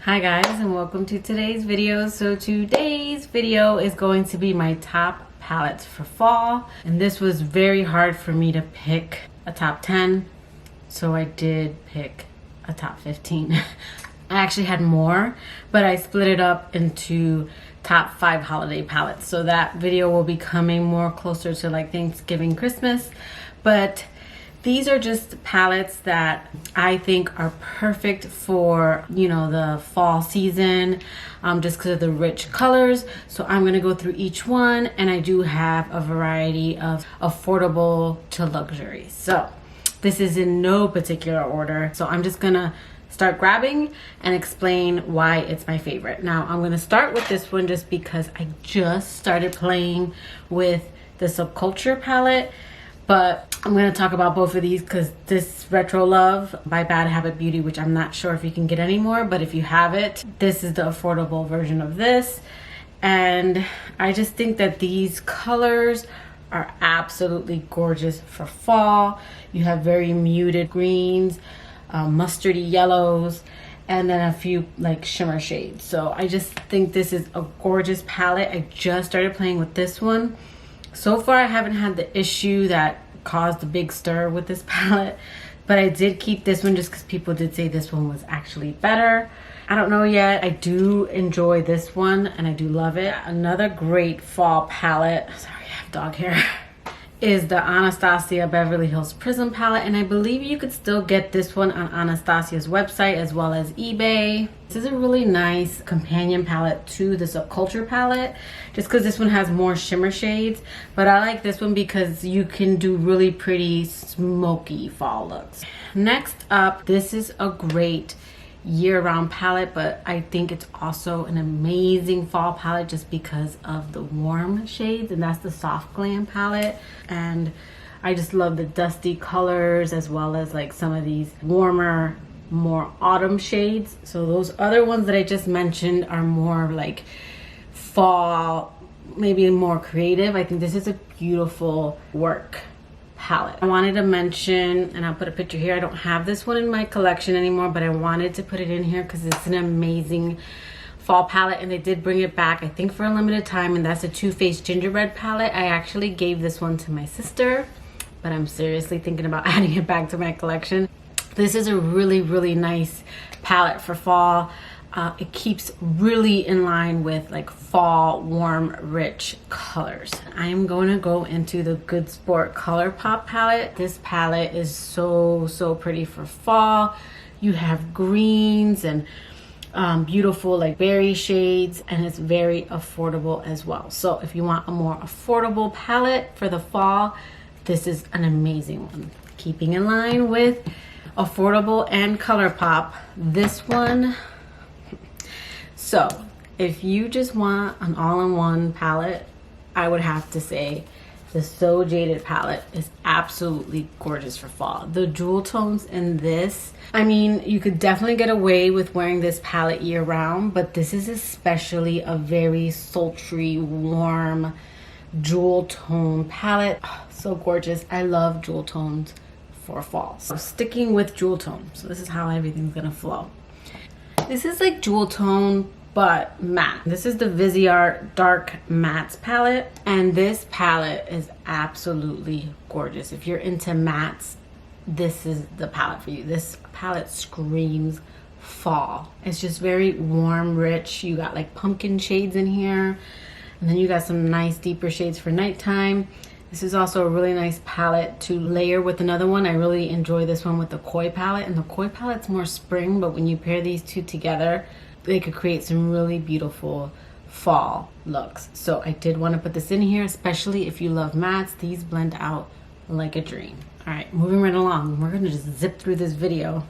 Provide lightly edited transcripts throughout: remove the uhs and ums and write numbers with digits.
Hi guys, and welcome to today's video. So today's video is going to be my top palettes for fall, and this was very hard for me to pick a top 10, so I did pick a top 15. I actually had more, but I split it up into top 5 holiday palettes, so that video will be coming more closer to like Thanksgiving, Christmas. But these are just palettes that I think are perfect for, you know, the fall season, just because of the rich colors. So I'm going to go through each one, and I do have a variety of affordable to luxury. So this is in no particular order. So I'm just going to start grabbing and explain why it's my favorite. Now I'm going to start with this one just because I just started playing with the Subculture palette. But I'm going to talk about both of these because this Retro Love by Bad Habit Beauty, which I'm not sure if you can get anymore, but if you have it, this is the affordable version of this. And I just think that these colors are absolutely gorgeous for fall. You have very muted greens, mustardy yellows, and then a few like shimmer shades. So I just think this is a gorgeous palette. I just started playing with this one. So far, I haven't had the issue that caused a big stir with this palette, but I did keep this one just because people did say this one was actually better. I don't know yet. I do enjoy this one, and I do love it. Another great fall palette, sorry, I have dog hair, is the Anastasia Beverly Hills Prism palette, and I believe you could still get this one on Anastasia's website as well as eBay. This is a really nice companion palette to the Subculture palette, just because this one has more shimmer shades, but I like this one because you can do really pretty smoky fall looks. Next up, this is a great year-round palette, but I think it's also an amazing fall palette just because of the warm shades, and that's the Soft Glam palette. And I just love the dusty colors as well as like some of these warmer, more autumn shades. So those other ones that I just mentioned are more like fall, maybe more creative. I think this is a beautiful work palette. I wanted to mention, and I'll put a picture here, I don't have this one in my collection anymore, but I wanted to put it in here because it's an amazing fall palette, and they did bring it back, I think, for a limited time, and that's a Too Faced Gingerbread palette. I actually gave this one to my sister, but I'm seriously thinking about adding it back to my collection. This is a really, really nice palette for fall. It keeps really in line with like fall, warm, rich colors. I'm going to go into the Good Sport ColourPop palette. This palette is so pretty for fall. You have greens and beautiful like berry shades, and it's very affordable as well. So if you want a more affordable palette for the fall, this is an amazing one. Keeping in line with affordable and ColourPop, this one. So if you just want an all-in-one palette, I would have to say the So Jaded palette is absolutely gorgeous for fall. The jewel tones in this, I mean, you could definitely get away with wearing this palette year-round, but this is especially a very sultry, warm jewel tone palette. Oh, so gorgeous. I love jewel tones for fall. So sticking with jewel tone, so this is how everything's gonna flow. This is like jewel tone but matte. This is the Viseart Dark Mattes palette, and this palette is absolutely gorgeous. If you're into mattes, this is the palette for you. This palette screams fall. It's just very warm, rich. You got like pumpkin shades in here, and then you got some nice deeper shades for nighttime. This is also a really nice palette to layer with another one. I really enjoy this one with the Koi palette, and the Koi palette's more spring, but when you pair these two together, they could create some really beautiful fall looks. So I did want to put this in here, especially if you love mattes. These blend out like a dream. All right, moving right along. We're gonna just zip through this video.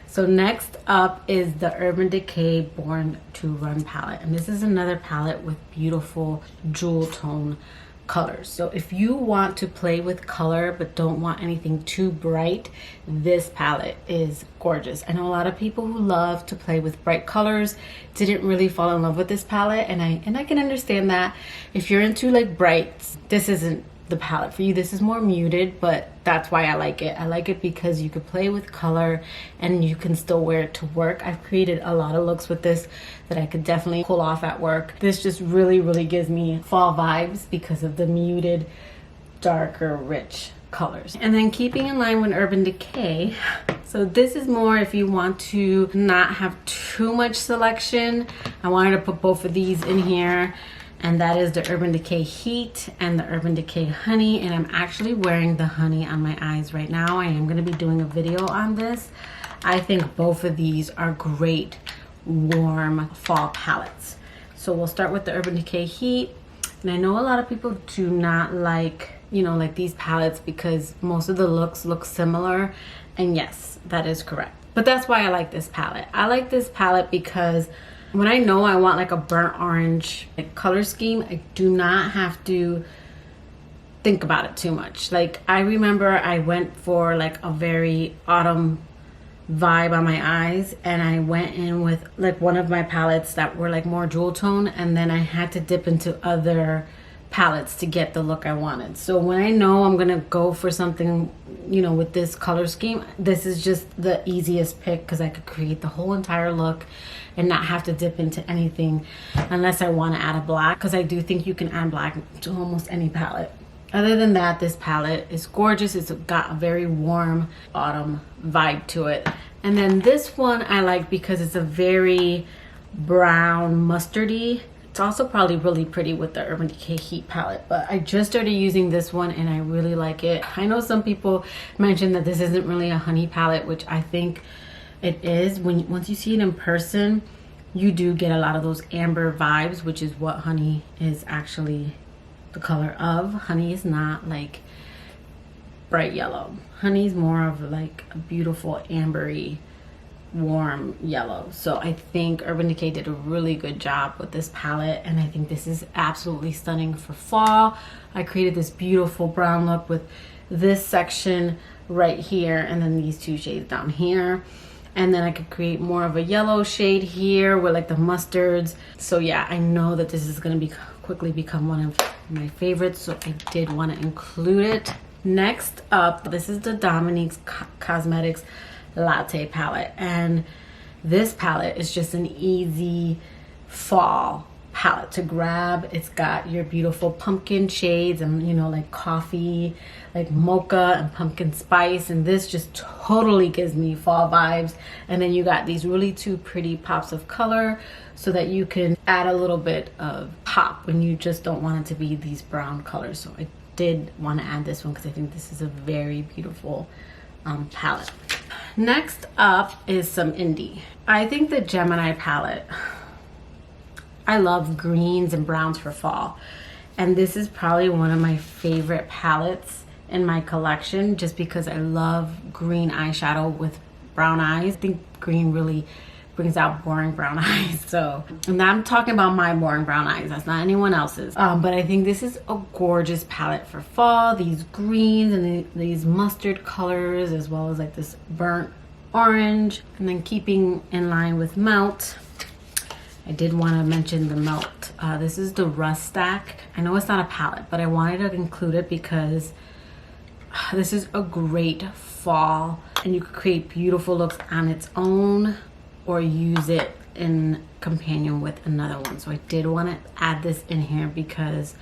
So next up is the Urban Decay Born to Run palette, and this is another palette with beautiful jewel tone colors. So if you want to play with color but don't want anything too bright, this palette is gorgeous. I know a lot of people who love to play with bright colors didn't really fall in love with this palette, and I can understand that. If you're into like brights, this isn't the palette for you. This is more muted, but that's why I like it. I like it because you could play with color and you can still wear it to work. I've created a lot of looks with this that I could definitely pull off at work. This just really gives me fall vibes because of the muted, darker, rich colors. And then keeping in line with Urban Decay, so this is more if you want to not have too much selection. I wanted to put both of these in here, and that is the Urban Decay Heat and the Urban Decay Honey. And I'm actually wearing the honey on my eyes right now. I am going to be doing a video on this. I think both of these are great warm fall palettes. So we'll start with the Urban Decay Heat. And I know a lot of people do not like, you know, like these palettes because most of the looks look similar. And yes, that is correct. But that's why I like this palette. I like this palette because when I know I want like a burnt orange like color scheme, I do not have to think about it too much. Like I remember I went for like a very autumn vibe on my eyes, and I went in with like one of my palettes that were like more jewel tone, and then I had to dip into other palettes to get the look I wanted. So when I know I'm gonna go for something, you know, with this color scheme, this is just the easiest pick because I could create the whole entire look and not have to dip into anything unless I want to add a black, because I do think you can add black to almost any palette. Other than that, this palette is gorgeous. It's got a very warm autumn vibe to it. And then this one I like because it's a very brown mustardy. It's also probably really pretty with the Urban Decay Heat palette, but I just started using this one and I really like it. I know some people mentioned that this isn't really a honey palette, which I think it is. Once you see it in person, you do get a lot of those amber vibes, which is what honey is actually the color of. Honey is not like bright yellow. Honey is more of like a beautiful ambery warm yellow. So I think Urban Decay did a really good job with this palette, and I think this is absolutely stunning for fall. I created this beautiful brown look with this section right here and then these two shades down here, and then I could create more of a yellow shade here with like the mustards. So yeah, I know that this is going to be quickly become one of my favorites, so I did want to include it. Next up, this is the Dominique's Cosmetics Latte palette, and this palette is just an easy fall palette to grab. It's got your beautiful pumpkin shades and, you know, like coffee, like mocha and pumpkin spice, and this just totally gives me fall vibes. And then you got these really two pretty pops of color so that you can add a little bit of pop when you just don't want it to be these brown colors. So I did want to add this one because I think this is a very beautiful palette. Next up is some indie. I think the Gemini palette, I love greens and browns for fall, and this is probably one of my favorite palettes in my collection just because I love green eyeshadow with brown eyes. I think green really brings out boring brown eyes. So, and I'm talking about my boring brown eyes, that's not anyone else's. But I think this is a gorgeous palette for fall. These greens and these mustard colors, as well as like this burnt orange. And then keeping in line with Melt, I did want to mention the Melt. This is the Rust Stack. I know it's not a palette, but I wanted to include it because this is a great fall, and you could create beautiful looks on its own or use it in companion with another one. So I did want to add this in here because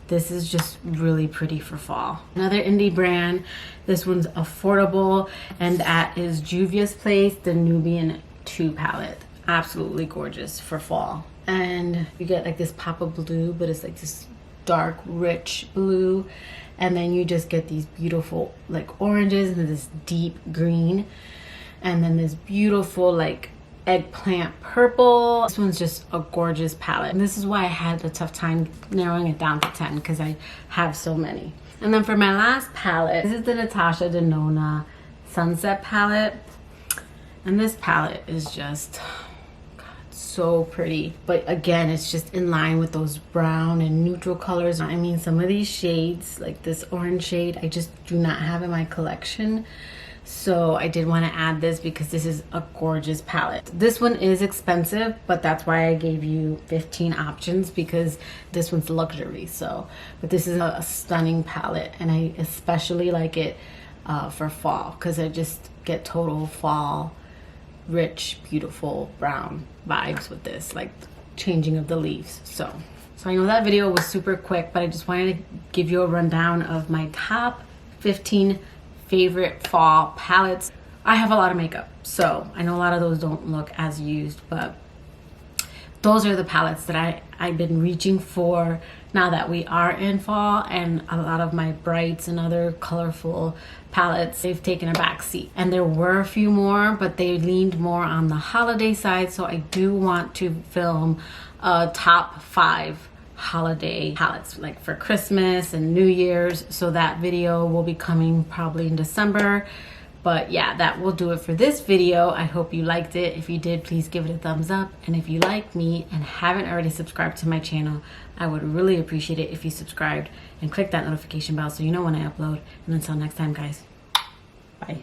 this is just really pretty for fall. Another indie brand, this one's affordable, and that is Juvia's Place, the Nubian 2 palette. Absolutely gorgeous for fall. And you get like this pop of blue, but it's like this dark, rich blue. And then you just get these beautiful like oranges and this deep green. And then this beautiful like eggplant purple. This one's just a gorgeous palette, and this is why I had a tough time narrowing it down to 10 because I have so many. And then for my last palette, this is the Natasha Denona Sunset palette, and this palette is just so pretty, but again, it's just in line with those brown and neutral colors. I mean, some of these shades, like this orange shade, I just do not have in my collection. So I did want to add this because this is a gorgeous palette. This one is expensive, but that's why I gave you 15 options, because this one's luxury. So, but this is a stunning palette, and I especially like it for fall because I just get total fall, rich, beautiful brown vibes with this, like changing of the leaves. So I know that video was super quick, but I just wanted to give you a rundown of my top 15 favorite fall palettes. I have a lot of makeup, so I know a lot of those don't look as used, but those are the palettes that I've been reaching for now that we are in fall, and a lot of my brights and other colorful palettes, they've taken a back seat. And there were a few more, but they leaned more on the holiday side, so I do want to film a top 5 holiday palettes, like for Christmas and New Year's. So that video will be coming probably in December. But yeah, that will do it for this video. I hope you liked it. If you did, please give it a thumbs up. And if you like me and haven't already subscribed to my channel, I would really appreciate it if you subscribed and click that notification bell so you know when I upload. And until next time, guys, bye.